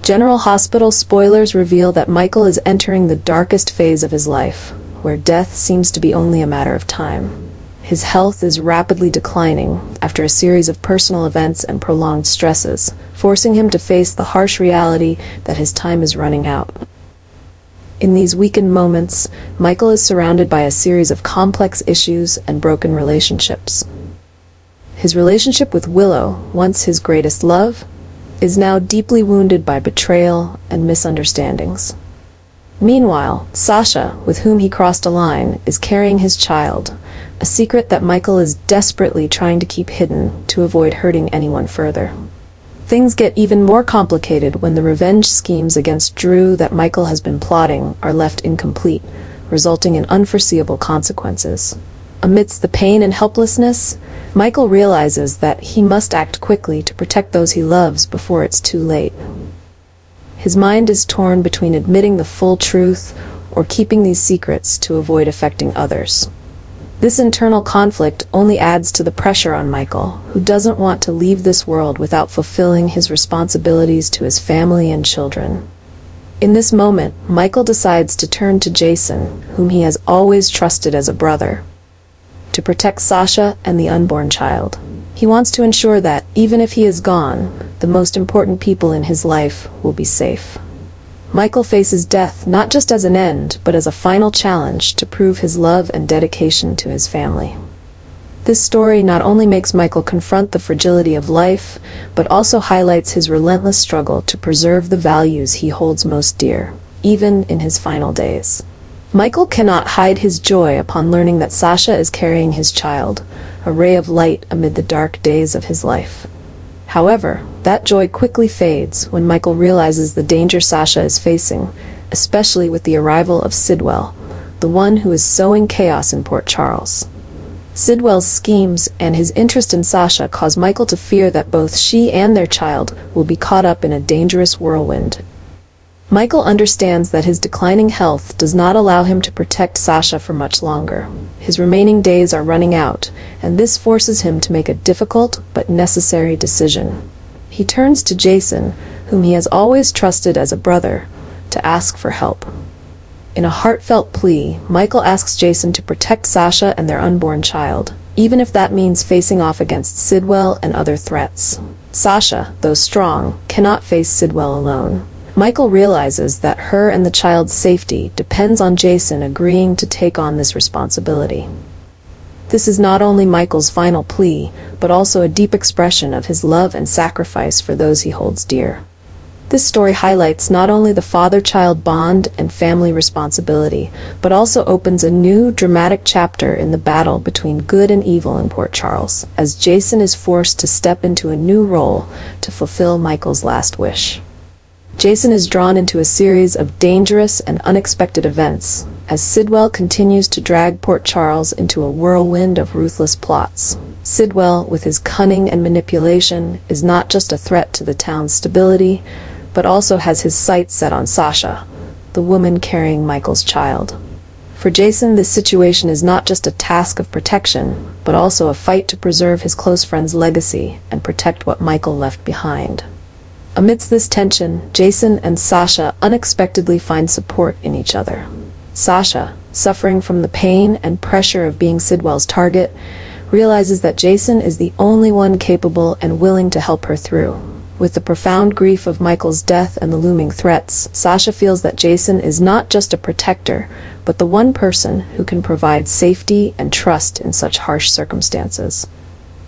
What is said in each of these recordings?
General Hospital spoilers reveal that Michael is entering the darkest phase of his life, where death seems to be only a matter of time. His health is rapidly declining after a series of personal events and prolonged stresses, forcing him to face the harsh reality that his time is running out. In these weakened moments, Michael is surrounded by a series of complex issues and broken relationships. His relationship with Willow, once his greatest love, is now deeply wounded by betrayal and misunderstandings. Meanwhile, Sasha, with whom he crossed a line, is carrying his child, a secret that Michael is desperately trying to keep hidden to avoid hurting anyone further. Things get even more complicated when the revenge schemes against Drew that Michael has been plotting are left incomplete, resulting in unforeseeable consequences. Amidst the pain and helplessness, Michael realizes that he must act quickly to protect those he loves before it's too late. His mind is torn between admitting the full truth or keeping these secrets to avoid affecting others. This internal conflict only adds to the pressure on Michael, who doesn't want to leave this world without fulfilling his responsibilities to his family and children. In this moment, Michael decides to turn to Jason, whom he has always trusted as a brother, to protect Sasha and the unborn child. He wants to ensure that, even if he is gone, the most important people in his life will be safe. Michael faces death not just as an end, but as a final challenge to prove his love and dedication to his family. This story not only makes Michael confront the fragility of life, but also highlights his relentless struggle to preserve the values he holds most dear, even in his final days. Michael cannot hide his joy upon learning that Sasha is carrying his child, a ray of light amid the dark days of his life. However, that joy quickly fades when Michael realizes the danger Sasha is facing, especially with the arrival of Sidwell, the one who is sowing chaos in Port Charles. Sidwell's schemes and his interest in Sasha cause Michael to fear that both she and their child will be caught up in a dangerous whirlwind. Michael understands that his declining health does not allow him to protect Sasha for much longer. His remaining days are running out, and this forces him to make a difficult but necessary decision. He turns to Jason, whom he has always trusted as a brother, to ask for help. In a heartfelt plea, Michael asks Jason to protect Sasha and their unborn child, even if that means facing off against Sidwell and other threats. Sasha, though strong, cannot face Sidwell alone. Michael realizes that her and the child's safety depends on Jason agreeing to take on this responsibility. This is not only Michael's final plea, but also a deep expression of his love and sacrifice for those he holds dear. This story highlights not only the father-child bond and family responsibility, but also opens a new, dramatic chapter in the battle between good and evil in Port Charles, as Jason is forced to step into a new role to fulfill Michael's last wish. Jason is drawn into a series of dangerous and unexpected events, as Sidwell continues to drag Port Charles into a whirlwind of ruthless plots. Sidwell, with his cunning and manipulation, is not just a threat to the town's stability, but also has his sights set on Sasha, the woman carrying Michael's child. For Jason, this situation is not just a task of protection, but also a fight to preserve his close friend's legacy and protect what Michael left behind. Amidst this tension, Jason and Sasha unexpectedly find support in each other. Sasha, suffering from the pain and pressure of being Sidwell's target, realizes that Jason is the only one capable and willing to help her through. With the profound grief of Michael's death and the looming threats, Sasha feels that Jason is not just a protector, but the one person who can provide safety and trust in such harsh circumstances.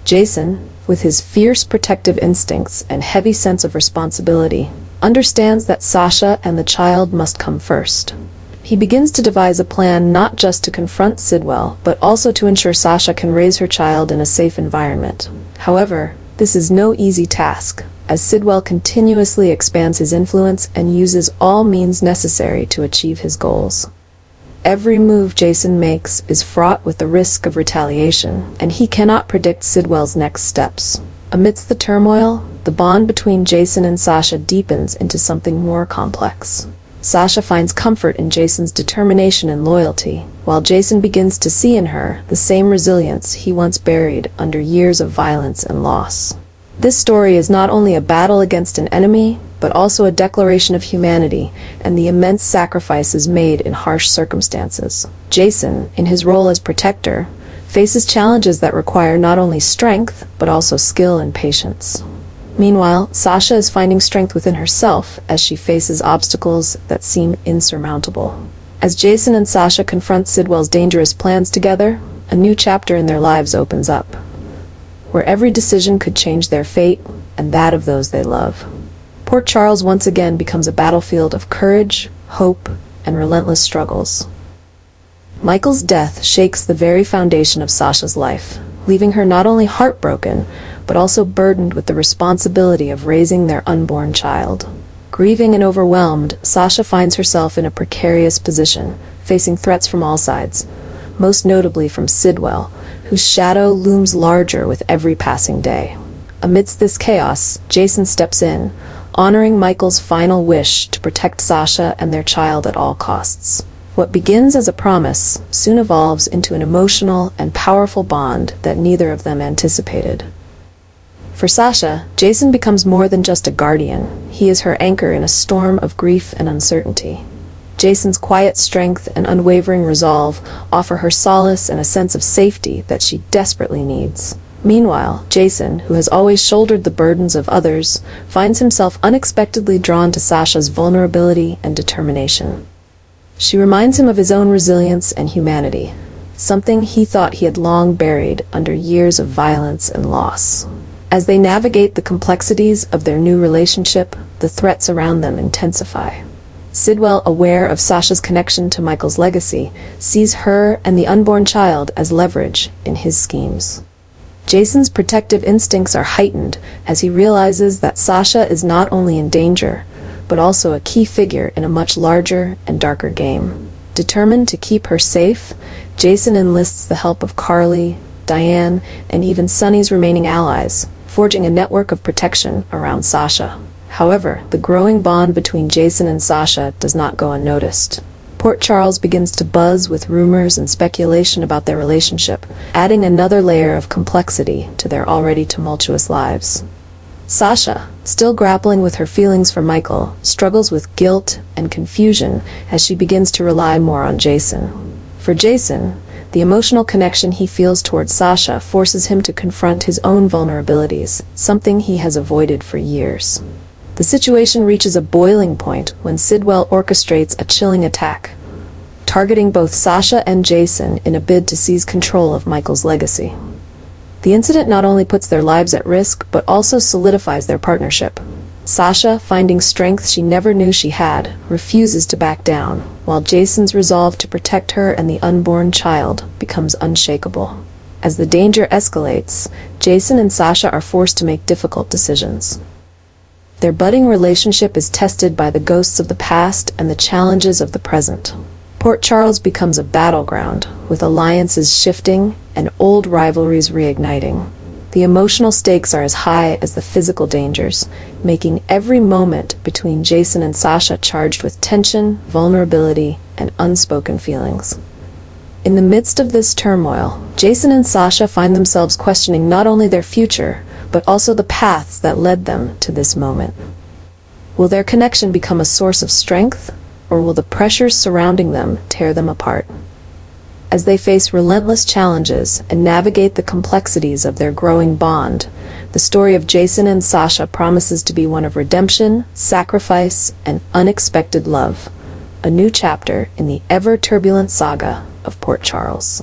Jason, with his fierce protective instincts and heavy sense of responsibility, understands that Sasha and the child must come first. He begins to devise a plan not just to confront Sidwell, but also to ensure Sasha can raise her child in a safe environment. However, this is no easy task, as Sidwell continuously expands his influence and uses all means necessary to achieve his goals. Every move Jason makes is fraught with the risk of retaliation, and he cannot predict Sidwell's next steps. Amidst the turmoil, the bond between Jason and Sasha deepens into something more complex. Sasha finds comfort in Jason's determination and loyalty, while Jason begins to see in her the same resilience he once buried under years of violence and loss. This story is not only a battle against an enemy, but also a declaration of humanity and the immense sacrifices made in harsh circumstances. Jason, in his role as protector, faces challenges that require not only strength, but also skill and patience. Meanwhile, Sasha is finding strength within herself as she faces obstacles that seem insurmountable. As Jason and Sasha confront Sidwell's dangerous plans together, a new chapter in their lives opens up, where every decision could change their fate and that of those they love. Port Charles once again becomes a battlefield of courage, hope, and relentless struggles. Michael's death shakes the very foundation of Sasha's life, leaving her not only heartbroken, but also burdened with the responsibility of raising their unborn child. Grieving and overwhelmed, Sasha finds herself in a precarious position, facing threats from all sides, most notably from Sidwell, whose shadow looms larger with every passing day. Amidst this chaos, Jason steps in, honoring Michael's final wish to protect Sasha and their child at all costs. What begins as a promise soon evolves into an emotional and powerful bond that neither of them anticipated. For Sasha, Jason becomes more than just a guardian. He is her anchor in a storm of grief and uncertainty. Jason's quiet strength and unwavering resolve offer her solace and a sense of safety that she desperately needs. Meanwhile, Jason, who has always shouldered the burdens of others, finds himself unexpectedly drawn to Sasha's vulnerability and determination. She reminds him of his own resilience and humanity, something he thought he had long buried under years of violence and loss. As they navigate the complexities of their new relationship, the threats around them intensify. Sidwell, aware of Sasha's connection to Michael's legacy, sees her and the unborn child as leverage in his schemes. Jason's protective instincts are heightened as he realizes that Sasha is not only in danger, but also a key figure in a much larger and darker game. Determined to keep her safe, Jason enlists the help of Carly, Diane, and even Sunny's remaining allies, forging a network of protection around Sasha. However, the growing bond between Jason and Sasha does not go unnoticed. Port Charles begins to buzz with rumors and speculation about their relationship, adding another layer of complexity to their already tumultuous lives. Sasha, still grappling with her feelings for Michael, struggles with guilt and confusion as she begins to rely more on Jason. For Jason, the emotional connection he feels towards Sasha forces him to confront his own vulnerabilities, something he has avoided for years. The situation reaches a boiling point when Sidwell orchestrates a chilling attack, targeting both Sasha and Jason in a bid to seize control of Michael's legacy. The incident not only puts their lives at risk, but also solidifies their partnership. Sasha, finding strength she never knew she had, refuses to back down, while Jason's resolve to protect her and the unborn child becomes unshakable. As the danger escalates, Jason and Sasha are forced to make difficult decisions. Their budding relationship is tested by the ghosts of the past and the challenges of the present. Port Charles becomes a battleground, with alliances shifting and old rivalries reigniting. The emotional stakes are as high as the physical dangers, making every moment between Jason and Sasha charged with tension, vulnerability, and unspoken feelings. In the midst of this turmoil, Jason and Sasha find themselves questioning not only their future, but also the paths that led them to this moment. Will their connection become a source of strength, or will the pressures surrounding them tear them apart? As they face relentless challenges and navigate the complexities of their growing bond, the story of Jason and Sasha promises to be one of redemption, sacrifice, and unexpected love, a new chapter in the ever-turbulent saga of Port Charles.